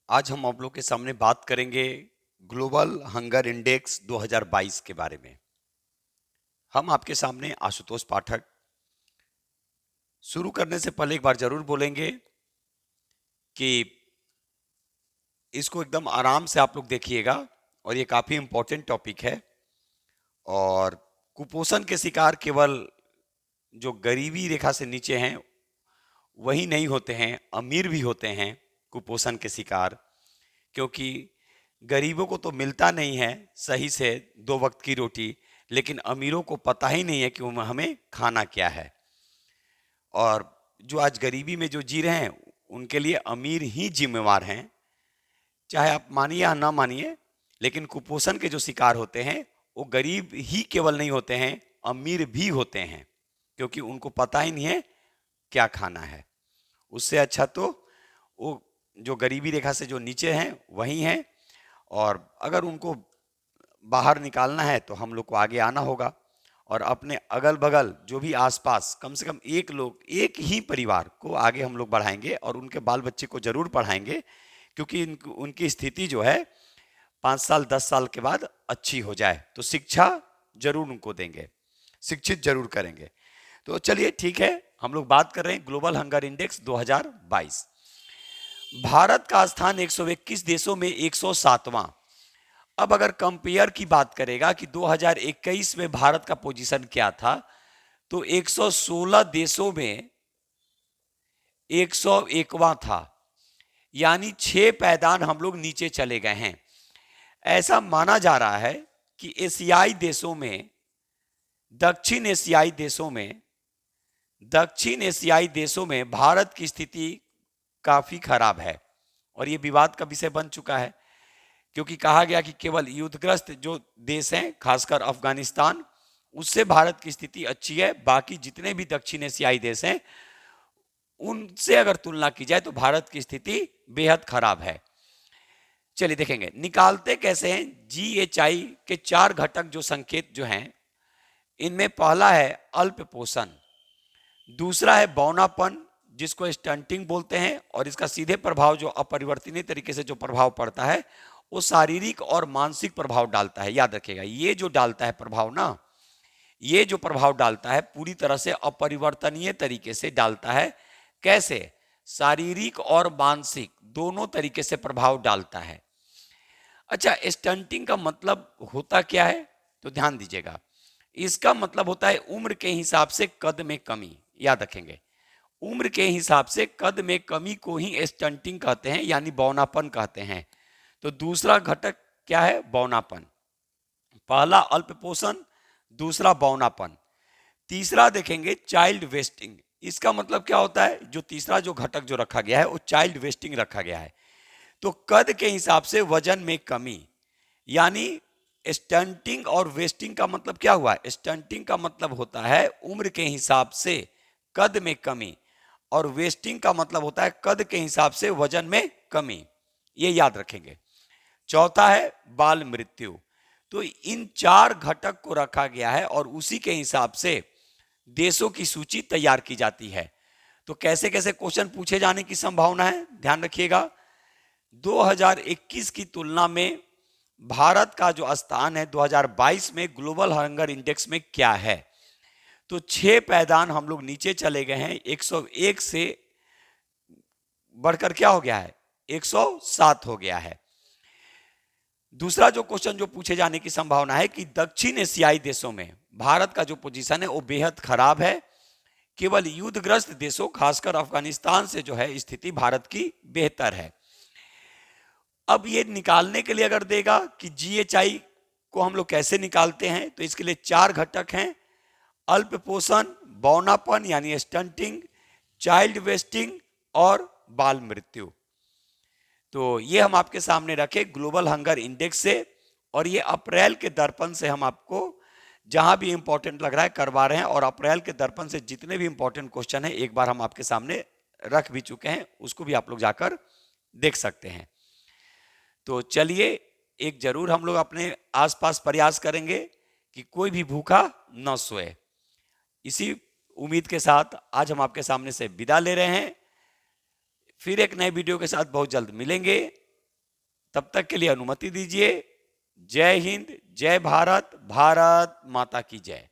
आज हम आप लोग के सामने बात करेंगे ग्लोबल हंगर इंडेक्स 2022 के बारे में। हम आपके सामने आशुतोष पाठक। शुरू करने से पहले एक बार जरूर बोलेंगे कि इसको एकदम आराम से आप लोग देखिएगा और ये काफी इंपॉर्टेंट टॉपिक है। और कुपोषण के शिकार केवल जो गरीबी रेखा से नीचे हैं वही नहीं होते हैं, अमीर भी होते हैं कुपोषण के शिकार। क्योंकि गरीबों को तो मिलता नहीं है सही से 2 वक्त की रोटी, लेकिन अमीरों को पता ही नहीं है कि हमें खाना क्या है। और जो आज गरीबी में जो जी रहे हैं उनके लिए अमीर ही जिम्मेवार हैं, चाहे आप मानिए या ना मानिए। लेकिन कुपोषण के जो शिकार होते हैं वो गरीब ही केवल नहीं होते हैं, अमीर भी होते हैं, क्योंकि उनको पता ही नहीं है क्या खाना है। उससे अच्छा तो वो जो गरीबी रेखा से जो नीचे हैं वही हैं। और अगर उनको बाहर निकालना है तो हम लोग को आगे आना होगा और अपने अगल बगल जो भी आसपास कम से कम एक लोग, एक ही परिवार को आगे हम लोग बढ़ाएंगे और उनके बाल बच्चे को जरूर पढ़ाएंगे, क्योंकि उनकी स्थिति जो है 5 साल 10 साल के बाद अच्छी हो जाए। तो शिक्षा जरूर उनको देंगे, शिक्षित जरूर करेंगे। तो चलिए ठीक है, हम लोग बात कर रहे हैं ग्लोबल हंगर इंडेक्स 2022। भारत का स्थान 121 देशों में 107वां। अब अगर कंपेयर की बात करेगा कि 2021 में भारत का पोजीशन क्या था, तो 116 देशों में 101वां था, यानी 6 पैदान हम लोग नीचे चले गए हैं। ऐसा माना जा रहा है कि एशियाई देशों में, दक्षिण एशियाई देशों में भारत की स्थिति काफी खराब है और यह विवाद का विषय बन चुका है, क्योंकि कहा गया कि केवल युद्धग्रस्त जो देश हैं, खासकर अफगानिस्तान, उससे भारत की स्थिति अच्छी है। बाकी जितने भी दक्षिण एशियाई देश हैं उनसे अगर तुलना की जाए तो भारत की स्थिति बेहद खराब है। चलिए देखेंगे निकालते कैसे हैं। GHI के 4 घटक जो संकेत जो हैं, इनमें पहला है अल्प पोषण, दूसरा है बौनापन जिसको स्टंटिंग बोलते हैं, और इसका सीधे प्रभाव जो अपरिवर्तनीय तरीके से जो प्रभाव पड़ता है वो शारीरिक और मानसिक प्रभाव डालता है। याद रखिएगा, ये जो डालता है प्रभाव ना, ये जो प्रभाव डालता है पूरी तरह से अपरिवर्तनीय तरीके से डालता है। कैसे? शारीरिक और मानसिक दोनों तरीके से प्रभाव डालता है। अच्छा, स्टंटिंग का मतलब होता क्या है? तो ध्यान दीजिएगा, इसका मतलब होता है उम्र के हिसाब से कद में कमी। याद रखेंगे, उम्र के हिसाब से कद में कमी को ही स्टंटिंग कहते हैं, यानी बौनापन कहते हैं। तो दूसरा घटक क्या है? बौनापन। पहला अल्प पोषण, दूसरा बौनापन, तीसरा देखेंगे चाइल्ड वेस्टिंग। इसका मतलब क्या होता है? जो तीसरा जो घटक जो रखा गया है वो चाइल्ड वेस्टिंग रखा गया है। तो कद के हिसाब से वजन में कमी, यानी स्टंटिंग और वेस्टिंग का मतलब क्या हुआ? स्टंटिंग का मतलब होता है उम्र के हिसाब से कद में कमी, और वेस्टिंग का मतलब होता है कद के हिसाब से वजन में कमी। ये याद रखेंगे। चौथा है बाल मृत्यु। तो इन 4 घटक को रखा गया है और उसी के हिसाब से देशों की सूची तैयार की जाती है। तो कैसे कैसे क्वेश्चन पूछे जाने की संभावना है, ध्यान रखिएगा। 2021 की तुलना में भारत का जो स्थान है 2022 में ग्लोबल हंगर इंडेक्स में क्या है? तो 6 पैदान हम लोग नीचे चले गए हैं। 101 से बढ़कर क्या हो गया है? 107 हो गया है। दूसरा जो क्वेश्चन जो पूछे जाने की संभावना है कि दक्षिण एशियाई देशों में भारत का जो पोजीशन है वो बेहद खराब है। केवल युद्धग्रस्त देशों, खासकर अफगानिस्तान से जो है स्थिति भारत की बेहतर है। अब ये निकालने के लिए अगर देगा कि GHI को हम लोग कैसे निकालते हैं, तो इसके लिए 4 घटक हैं: अल्प पोषण, बौनापन यानी स्टंटिंग, चाइल्ड वेस्टिंग और बाल मृत्यु। तो ये हम आपके सामने रखे ग्लोबल हंगर इंडेक्स से, और ये अप्रैल के दर्पण से हम आपको जहां भी इंपॉर्टेंट लग रहा है करवा रहे हैं। और अप्रैल के दर्पण से जितने भी इंपॉर्टेंट क्वेश्चन है एक बार हम आपके सामने रख भी चुके हैं, उसको भी आप लोग जाकर देख सकते हैं। तो चलिए, एक जरूर हम लोग अपने आसपास प्रयास करेंगे कि कोई भी भूखा न सोए। इसी उम्मीद के साथ आज हम आपके सामने से विदा ले रहे हैं। फिर एक नए वीडियो के साथ बहुत जल्द मिलेंगे। तब तक के लिए अनुमति दीजिए। जय हिंद, जय भारत, भारत माता की जय।